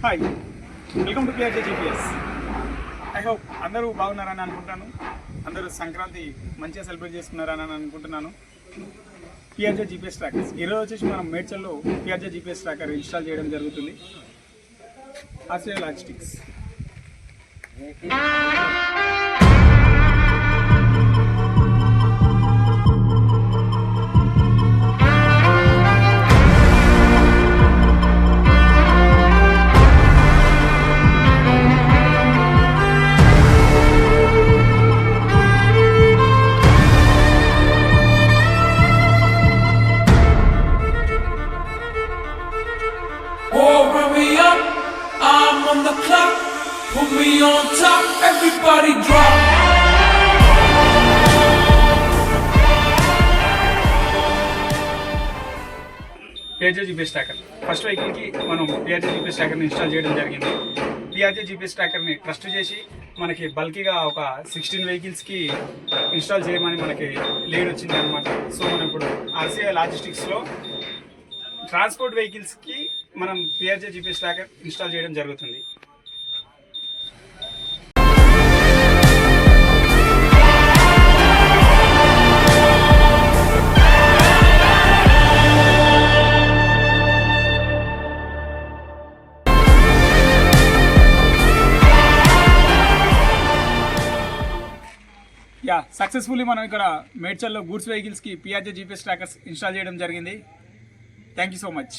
Hi, welcome to PRJ GPS. I hope అందరూ బాగున్నారని అనుకుంటాను. అందరూ సంక్రాంతి మంచిగా సెలబ్రేట్ చేసుకున్నారని అనుకుంటున్నాను. పిఆర్జే జీపీఎస్ ట్రాకర్స్ ఈరోజు వచ్చేసి మనం మేడ్చల్లో పిఆర్జే జీపీఎస్ ట్రాకర్ ఇన్స్టాల్ చేయడం జరుగుతుంది. Australia logistics. Run me up, I'm on the clock. Put me on top, everybody drop. PRJ GPS tracker first వెహికల్కి మనం పిఆర్జే జీపీఎస్ ట్రాకర్ని ఇన్స్టాల్ చేయడం జరిగింది. పిఆర్జే జీపీఎస్ ట్రాకర్ని ట్రస్ట్ చేసి మనకి బల్కీగా ఒక 16 వెహికల్స్కి ఇన్స్టాల్ చేయమని మనకి లీడ్ వచ్చింది అనమాట. సో మనం ఇప్పుడు ఆర్సీఐ లాజిస్టిక్స్లో ట్రాన్స్పోర్ట్ వెహికల్స్కి మనం పిఆర్జే జీపీఎస్ ట్రాకర్ ఇన్స్టాల్ చేయడం జరుగుతుంది. సక్సెస్ఫుల్లీ మనం ఇక్కడ మేడ్చల్లో goods వెహికల్స్కి PRJ GPS trackers install చేయడం జరిగింది. Thank you so much.